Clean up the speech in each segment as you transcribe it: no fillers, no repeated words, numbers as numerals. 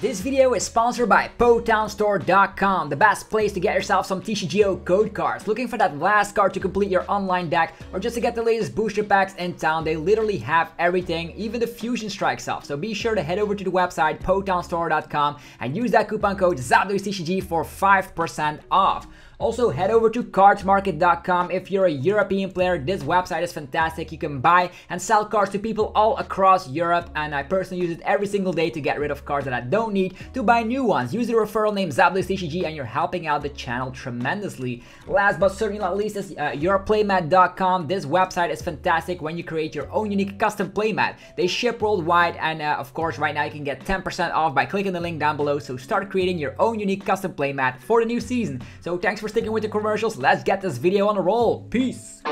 This video is sponsored by PotownStore.com, the best place to get yourself some TCGO code cards. Looking for that last card to complete your online deck or just to get the latest booster packs in town, they literally have everything, even the Fusion Strike stuff. So be sure to head over to the website PotownStore.com and use that coupon code ZapDoesTCG for 5% off. Also, head over to cardsmarket.com if you're a European player. This website is fantastic. You can buy and sell cards to people all across Europe, and I personally use it every single day to get rid of cards that I don't need to buy new ones. Use the referral name ZapDoesTCG and you're helping out the channel tremendously. Last but certainly not least is yourplaymat.com. This website is fantastic when you create your own unique custom playmat. They ship worldwide, and of course right now you can get 10% off by clicking the link down below. So start creating your own unique custom playmat for the new season. So thanks for sticking with the commercials. Let's get this video on the roll. Peace.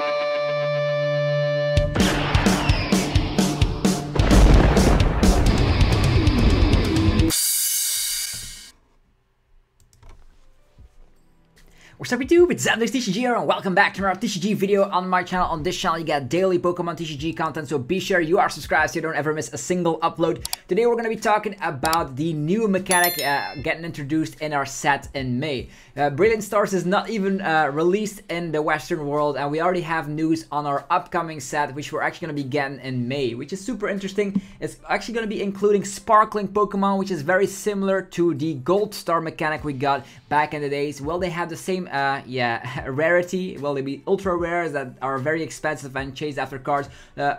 What's up YouTube, it's ZapDoesTCG here and welcome back to another TCG video on my channel. On this channel you get daily Pokemon TCG content, so be sure you are subscribed so you don't ever miss a single upload. Today we're going to be talking about the new mechanic getting introduced in our set in May. Brilliant Stars is not even released in the Western world, and we already have news on our upcoming set, which we're actually going to be getting in May, which is super interesting. It's actually going to be including sparkling Pokemon, which is very similar to the Gold Star mechanic we got back in the days. Well, they have the same rarity. Well, they be ultra rares that are very expensive and chase after cards.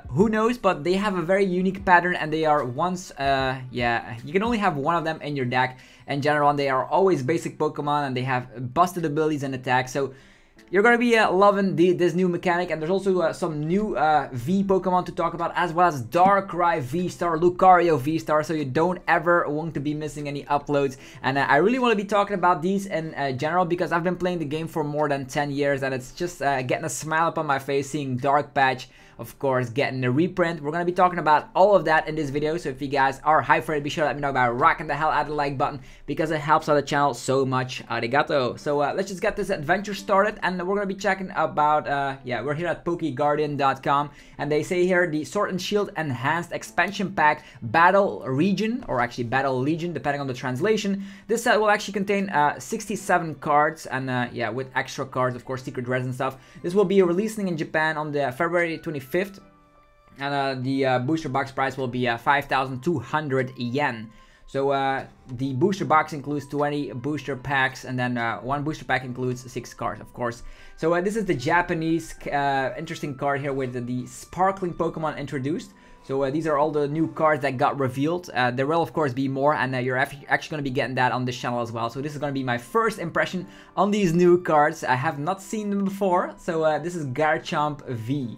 Who knows, but they have a very unique pattern, and they are once you can only have one of them in your deck in general, and they are always basic Pokemon, and they have busted abilities and attacks. So you're going to be loving this new mechanic, and there's also some new V Pokemon to talk about, as well as Darkrai VSTAR, Lucario VSTAR, so you don't ever want to be missing any uploads. And I really want to be talking about these in general, because I've been playing the game for more than 10 years, and it's just getting a smile up on my face seeing Dark Patch, of course, getting a reprint. We're going to be talking about all of that in this video, so if you guys are hyped for it, be sure to let me know by rocking the hell out of the like button, because it helps out the channel so much. Arigato. So let's just get this adventure started, and we're going to be checking about, we're here at PokeGuardian.com, and they say here the Sword and Shield Enhanced Expansion Pack Battle Region, or actually Battle Legion, depending on the translation. This set will actually contain 67 cards, and with extra cards, of course, secret rares and stuff. This will be releasing in Japan on the February 25th. And the booster box price will be 5,200 yen. So the booster box includes 20 booster packs, and then one booster pack includes 6 cards, of course. So this is the Japanese interesting card here with the sparkling Pokemon introduced. So these are all the new cards that got revealed. There will of course be more, and you're actually going to be getting that on this channel as well. So this is going to be my first impression on these new cards. I have not seen them before. So this is Garchomp V.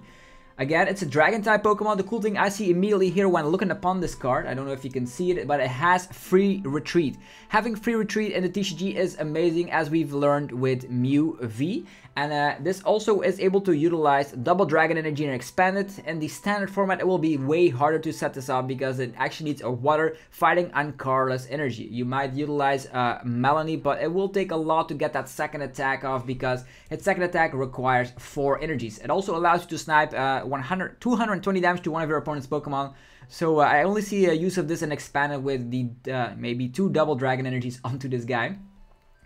Again, it's a dragon type Pokemon. The cool thing I see immediately here when looking upon this card, I don't know if you can see it, but it has free retreat. Having free retreat in the TCG is amazing, as we've learned with Mew V. And this also is able to utilize double dragon energy and expand it. In the standard format, it will be way harder to set this up because it actually needs a water fighting and colorless energy. You might utilize Melanie, but it will take a lot to get that second attack off, because its second attack requires 4 energies. It also allows you to snipe 220 damage to one of your opponent's Pokemon. So I only see a use of this and expanded with the maybe 2 double dragon energies onto this guy.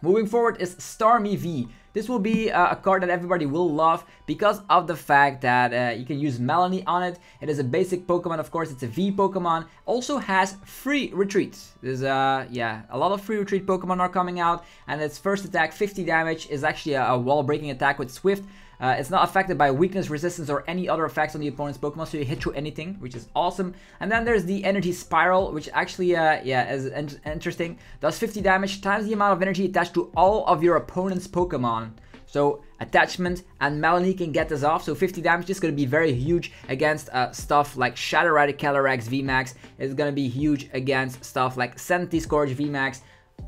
Moving forward is Starmie V. This will be a card that everybody will love because of the fact that you can use Melanie on it. It is a basic Pokemon, of course. It's a V Pokemon. Also has free retreats. There's a lot of free retreat Pokemon are coming out, and its first attack, 50 damage, is actually a wall breaking attack with Swift. It's not affected by weakness, resistance, or any other effects on the opponent's Pokemon, so you hit through anything, which is awesome. And then there's the Energy Spiral, which actually, is interesting. Does 50 damage times the amount of energy attached to all of your opponent's Pokemon. So Attachment and Melanie can get this off, so 50 damage is going to be very huge against stuff like Shadow Rider Calyrex VMAX. It's going to be huge against stuff like Senti Scourge VMAX.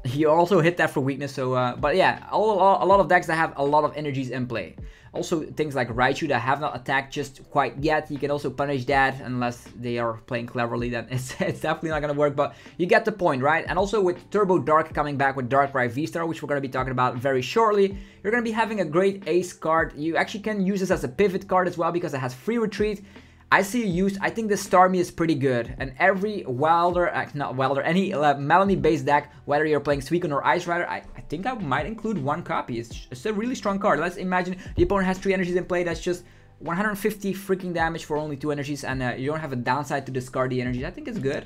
You also hit that for weakness, so but yeah, a lot of decks that have a lot of energies in play. Also things like Raichu that have not attacked just quite yet, you can also punish that unless they are playing cleverly, then it's definitely not going to work, but you get the point, right? And also with Turbo Dark coming back with Darkrai VSTAR, which we're going to be talking about very shortly, you're going to be having a great ace card. You actually can use this as a pivot card as well because it has free retreat. I see it used. I think the Starmie is pretty good, and every Wilder, not Wilder, any Melanie-based deck, whether you're playing Suicune or Ice Rider, I think I might include one copy. It's a really strong card. Let's imagine the opponent has 3 energies in play. That's just 150 freaking damage for only 2 energies, and you don't have a downside to discard the energies. I think it's good.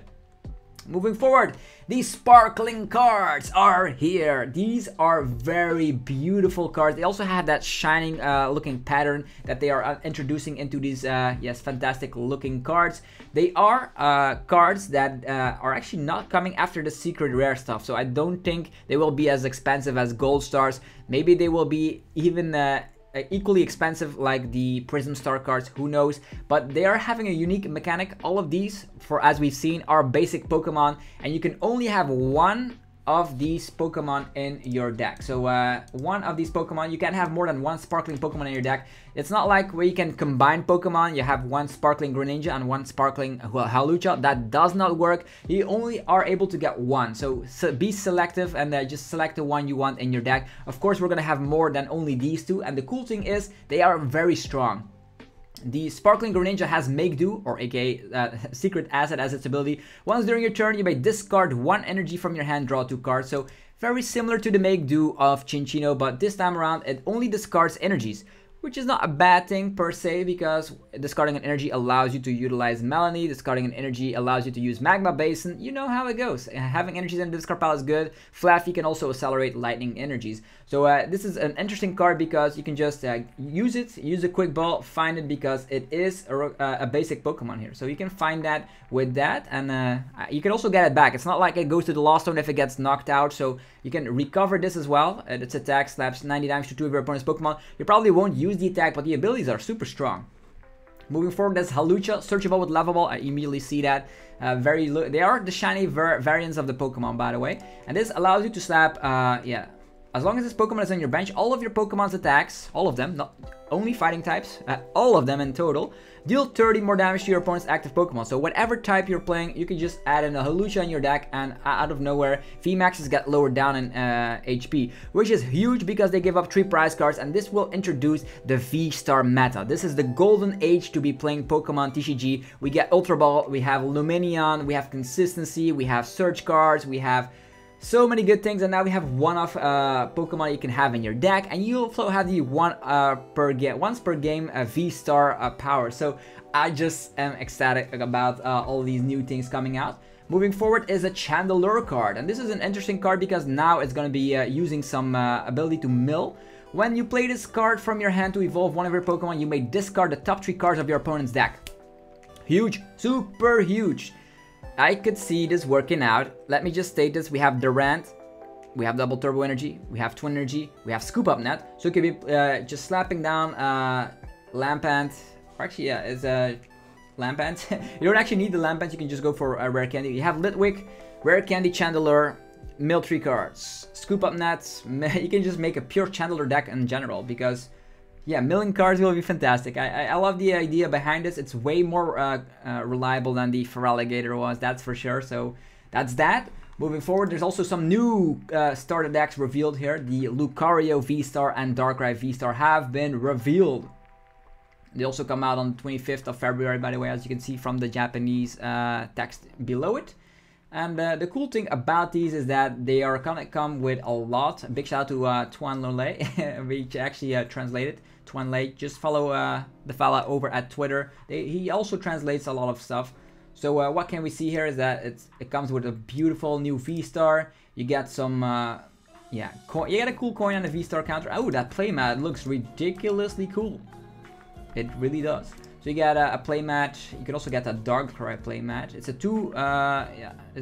Moving forward, these sparkling cards are here. These are very beautiful cards. They also have that shining looking pattern that they are introducing into these, yes, fantastic looking cards. They are cards that are actually not coming after the secret rare stuff. So I don't think they will be as expensive as Gold Stars. Maybe they will be even equally expensive like the Prism Star cards, who knows, but they are having a unique mechanic. All of these, for as we've seen, are basic Pokemon, and you can only have one of these Pokemon in your deck. So one of these Pokemon, you can't have more than one sparkling Pokemon in your deck. It's not like where you can combine Pokemon, you have one sparkling Greninja and one sparkling Hawlucha. That does not work. You only are able to get one. So be selective and just select the one you want in your deck. Of course, we're gonna have more than only these two, and the cool thing is they are very strong. The Sparkling Greninja has Make Do, or aka Secret Asset, as its ability. Once during your turn, you may discard 1 energy from your hand, draw 2 cards. So very similar to the Make Do of Chinchino, but this time around it only discards energies, which is not a bad thing per se, because discarding an energy allows you to utilize Melanie, discarding an energy allows you to use Magma Basin. You know how it goes. Having energies in the discard pile is good. Fluffy can also accelerate lightning energies. So this is an interesting card because you can just use it, use a quick ball, find it, because it is a basic Pokemon here. So you can find that with that, and you can also get it back. It's not like it goes to the Lost Zone if it gets knocked out, so you can recover this as well. Its attack slaps 90 damage to 2 of your opponent's Pokemon. You probably won't use the attack, but the abilities are super strong. Moving forward, there's Hawlucha, searchable with Level Ball. I immediately see that. They are the shiny variants of the Pokemon, by the way, and this allows you to slap, yeah, as long as this Pokemon is on your bench, all of your Pokemon's attacks, all of them, not only fighting types, all of them in total, deal 30 more damage to your opponent's active Pokemon. So whatever type you're playing, you can just add in a Hawlucha in your deck, and out of nowhere, VMAXs get lowered down in HP, which is huge because they give up 3 prize cards, and this will introduce the V-Star meta. This is the golden age to be playing Pokemon TCG. We get Ultra Ball, we have Luminion, we have consistency, we have search cards, we have so many good things, and now we have one-off Pokemon you can have in your deck, and you also have the once per game VSTAR Powers. So I just am ecstatic about all these new things coming out. Moving forward is a Chandeleur card, and this is an interesting card because now it's going to be using some ability to mill. When you play this card from your hand to evolve one of your Pokemon, you may discard the top 3 cards of your opponent's deck. Huge, super huge. I could see this working out. Let me just state this. We have Durant, we have Double Turbo Energy, we have Twin Energy, we have Scoop Up Net. So it could be just slapping down Lampant, or actually, yeah, it's Lampant. You don't actually need the Lampant, you can just go for a Rare Candy. You have Litwick, Rare Candy, Chandeleur, mill 3 cards. Scoop Up Nets, you can just make a pure Chandeleur deck in general, because yeah, milling cards will be fantastic. I love the idea behind this. It's way more reliable than the Feraligatr was, that's for sure. So that's that. Moving forward, there's also some new starter decks revealed here. The Lucario VSTAR and Darkrai VSTAR have been revealed. They also come out on the 25th of February, by the way, as you can see from the Japanese text below it. And the cool thing about these is that they are gonna come with a lot. A big shout out to Tuan Lole, which actually translated. Tuan Lei, just follow the fella over at Twitter. He also translates a lot of stuff. So what can we see here is that it comes with a beautiful new V-Star. You get some, yeah, you get a cool coin on the V-Star counter. Oh, that playmat looks ridiculously cool. It really does. So you get a playmat. You can also get a Darkrai playmat. It's a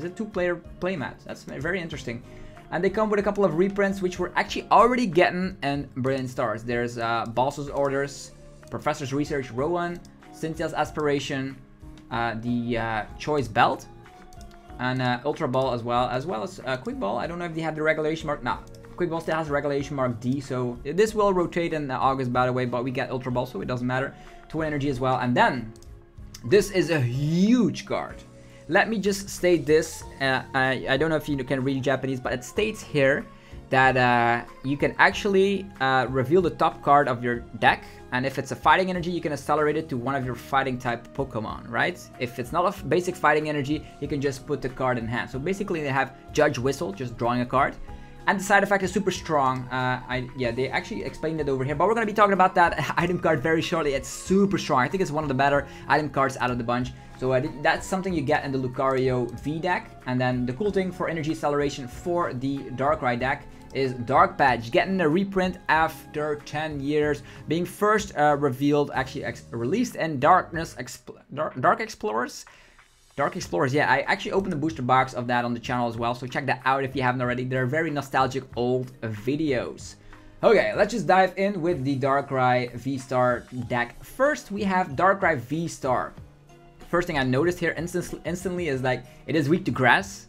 two-player playmat. That's very interesting. And they come with a couple of reprints, which we're actually already getting in Brilliant Stars. There's Boss's Orders, Professor's Research, Rowan, Cynthia's Aspiration, the Choice Belt, and Ultra Ball as well as Quick Ball. I don't know if they have the regulation mark. Nah, Quick Ball still has regulation mark D, so this will rotate in August, by the way, but we get Ultra Ball, so it doesn't matter. Twin Energy as well. And then, this is a huge card. Let me just state this. I don't know if you can read Japanese, but it states here that you can actually reveal the top card of your deck, and if it's a fighting energy, you can accelerate it to one of your fighting type Pokemon, right? If it's not a basic fighting energy, you can just put the card in hand. So basically they have Judge Whistle, just drawing a card. And the side effect is super strong. Yeah, they actually explained it over here, but we're going to be talking about that item card very shortly. It's super strong. I think it's one of the better item cards out of the bunch. So that's something you get in the Lucario V deck. And then the cool thing for energy acceleration for the Darkrai deck is Dark Patch, getting a reprint after 10 years, being first revealed, actually released in Dark Explorers. Dark Explorers, yeah, I actually opened the booster box of that on the channel as well, so check that out if you haven't already. They're very nostalgic old videos. Okay, let's just dive in with the Darkrai VSTAR deck. First, we have Darkrai VSTAR. First thing I noticed here instantly is like it is weak to grass,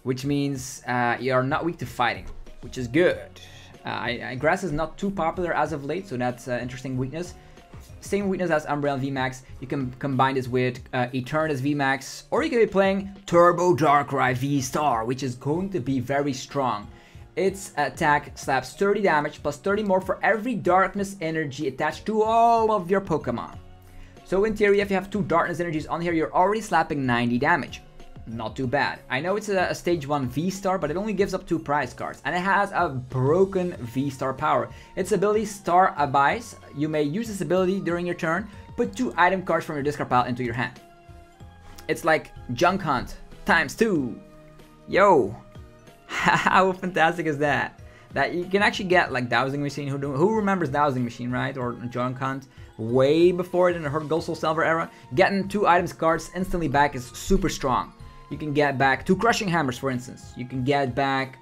which means you are not weak to fighting, which is good. Grass is not too popular as of late, so that's an interesting weakness. Same weakness as Umbreon VMAX. You can combine this with Eternatus VMAX, or you can be playing Turbo Darkrai VSTAR, which is going to be very strong. Its attack slaps 30 damage plus 30 more for every darkness energy attached to all of your Pokemon. So in theory, if you have 2 darkness energies on here, you're already slapping 90 damage. Not too bad. I know it's a stage 1 VSTAR, but it only gives up 2 prize cards, and it has a broken VSTAR power. Its ability, Star Abyss. You may use this ability during your turn, put 2 item cards from your discard pile into your hand. It's like Junk Hunt times 2. Yo, how fantastic is that? That you can actually get like Dowsing Machine. Who remembers Dowsing Machine, right? Or Junk Hunt way before it in the Gold Soul Silver era. Getting 2 items cards instantly back is super strong. You can get back 2 Crushing Hammers, for instance. You can get back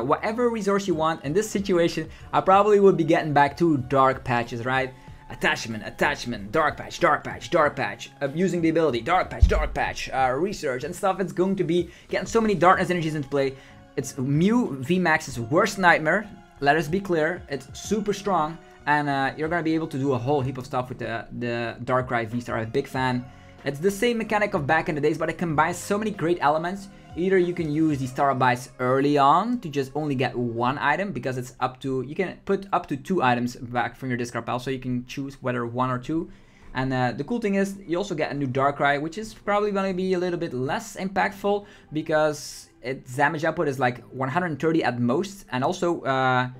whatever resource you want. In this situation, I probably would be getting back 2 Dark Patches, right? Attachment, Dark Patch, Dark Patch, Dark Patch. Using the ability, Dark Patch, research and stuff. It's going to be getting so many darkness energies into play. It's Mew VMAX's worst nightmare. Let us be clear. It's super strong. And you're going to be able to do a whole heap of stuff with the Darkrai VSTAR. I'm a big fan. It's the same mechanic of back in the days, but it combines so many great elements. Either you can use the Star Abyss early on to just only get 1 item, because it's up to, you can put up to 2 items back from your discard pile, so you can choose whether 1 or 2. And the cool thing is, you also get a new Darkrai, which is probably going to be a little bit less impactful, because its damage output is like 130 at most. And also,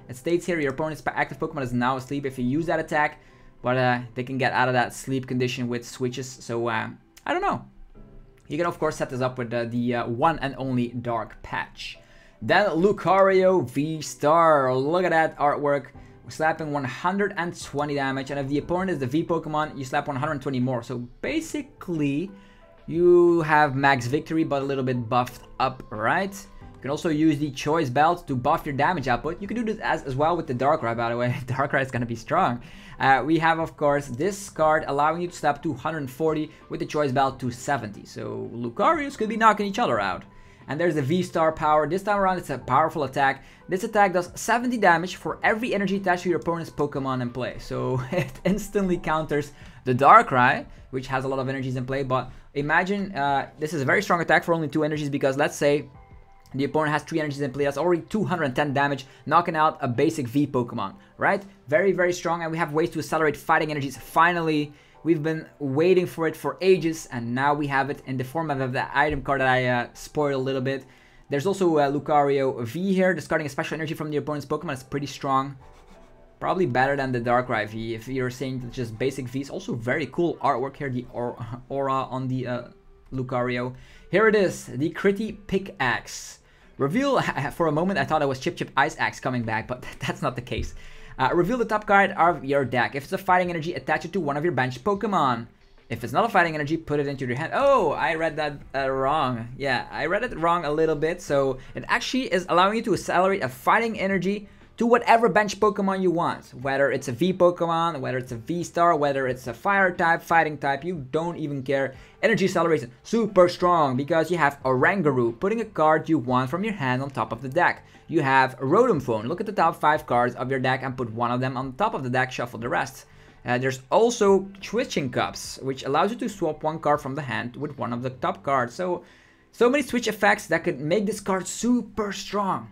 it states here, your opponent's active Pokemon is now asleep if you use that attack. But they can get out of that sleep condition with switches, so I don't know. You can of course set this up with the one and only Dark Patch. Then Lucario VSTAR. Look at that artwork. We're slapping 120 damage, and if the opponent is the V Pokemon, you slap 120 more. So basically, you have max victory, but a little bit buffed up, right? You can also use the Choice Belt to buff your damage output. You can do this as well with the Darkrai, by the way. Darkrai is going to be strong. We have, of course, this card allowing you to slap 240 with the Choice Belt to 70. So Lucarios could be knocking each other out. And there's the VSTAR power. This time around, it's a powerful attack. This attack does 70 damage for every energy attached to your opponent's Pokemon in play. So it instantly counters the Darkrai, which has a lot of energies in play. But imagine, this is a very strong attack for only 2 energies, because let's say the opponent has 3 energies in play. That's already 210 damage, knocking out a basic V Pokemon, right? Very, very strong, and we have ways to accelerate fighting energies. Finally, we've been waiting for it for ages, and now we have it in the form of the item card that I spoiled a little bit. There's also Lucario V here, discarding a special energy from the opponent's Pokemon. It's pretty strong. Probably better than the Darkrai V, if you're saying just basic Vs. Also very cool artwork here, the aura on the Lucario. Here it is, the Gritty Pickaxe. Reveal, for a moment I thought it was Chip Ice Axe coming back, but that's not the case. Reveal the top card of your deck. If it's a fighting energy, attach it to one of your bench Pokemon. If it's not a fighting energy, put it into your hand. Oh, I read that wrong. Yeah, I read it wrong a little bit. So it actually is allowing you to accelerate a fighting energy to whatever bench Pokemon you want. Whether it's a V Pokemon, whether it's a VSTAR, whether it's a fire type, fighting type, you don't even care. Energy acceleration, super strong, because you have Oranguru, putting a card you want from your hand on top of the deck. You have Rotom Phone, look at the top 5 cards of your deck and put one of them on top of the deck, shuffle the rest. There's also Switching Cups, which allows you to swap 1 card from the hand with one of the top cards. So many switch effects that could make this card super strong.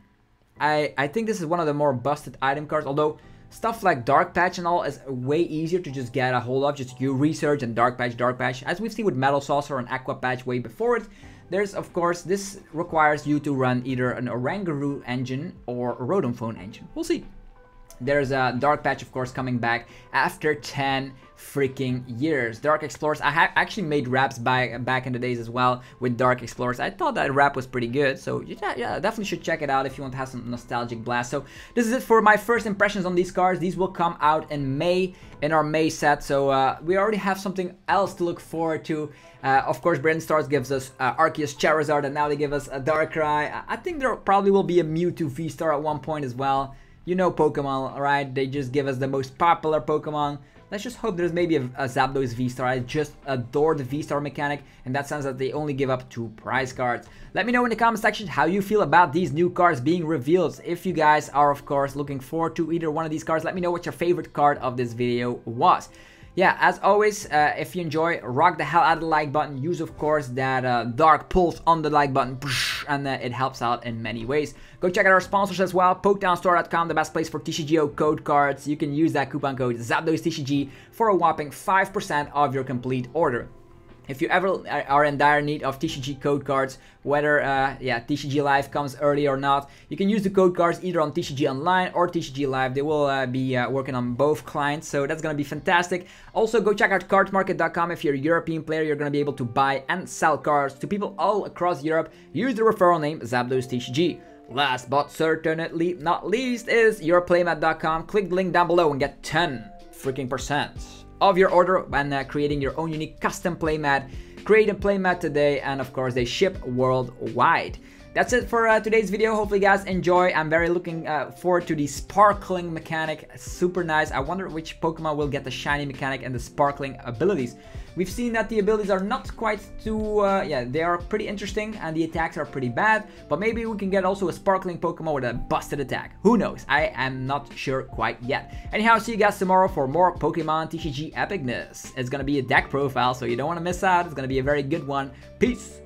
I think this is one of the more busted item cards, although stuff like Dark Patch and all is way easier to just get a hold of. Just you research and Dark Patch, as we've seen with Metal Saucer and Aqua Patch way before it. There's, of course, this requires you to run either an Oranguru engine or a Rotom Phone engine. We'll see. There's a Dark Patch, of course, coming back after 10 freaking years. Dark Explorers, I actually made raps back in the days as well with Dark Explorers. I thought that rap was pretty good, so yeah, definitely should check it out if you want to have some nostalgic blast. So this is it for my first impressions on these cards. These will come out in May, in our May set, so we already have something else to look forward to. Of course, Brand Stars gives us Arceus Charizard, and now they give us a Darkrai. I think there probably will be a Mewtwo VSTAR at one point as well. You know Pokemon, right? They just give us the most popular Pokemon. Let's just hope there's maybe a Zapdos VSTAR. I just adore the VSTAR mechanic in that sense that they only give up 2 prize cards. Let me know in the comment section how you feel about these new cards being revealed. If you guys are, of course, looking forward to either one of these cards, let me know what your favorite card of this video was. Yeah, as always, if you enjoy, rock the hell out of the like button. Use, of course, that dark pulse on the like button, and it helps out in many ways. Go check out our sponsors as well. PoketownStore.com, the best place for TCGO code cards. You can use that coupon code ZapdosTCG for a whopping 5% of your complete order. If you ever are in dire need of TCG code cards, whether TCG Live comes early or not, you can use the code cards either on TCG Online or TCG Live. They will be working on both clients, so that's going to be fantastic. Also, go check out cardmarket.com. If you're a European player, you're going to be able to buy and sell cards to people all across Europe. Use the referral name ZapdosTCG. Last but certainly not least is yourplaymat.com. Click the link down below and get 10 freaking % of your order when creating your own unique custom playmat. Create a playmat today, and of course they ship worldwide. That's it for today's video. Hopefully you guys enjoy. I'm very looking forward to the sparkling mechanic. Super nice. I wonder which Pokemon will get the shiny mechanic and the sparkling abilities. We've seen that the abilities are not quite too, they are pretty interesting and the attacks are pretty bad, but maybe we can get also a sparkling Pokemon with a busted attack. Who knows? I am not sure quite yet. Anyhow, see you guys tomorrow for more Pokemon TCG epicness. It's gonna be a deck profile, so you don't want to miss out. It's gonna be a very good one. Peace!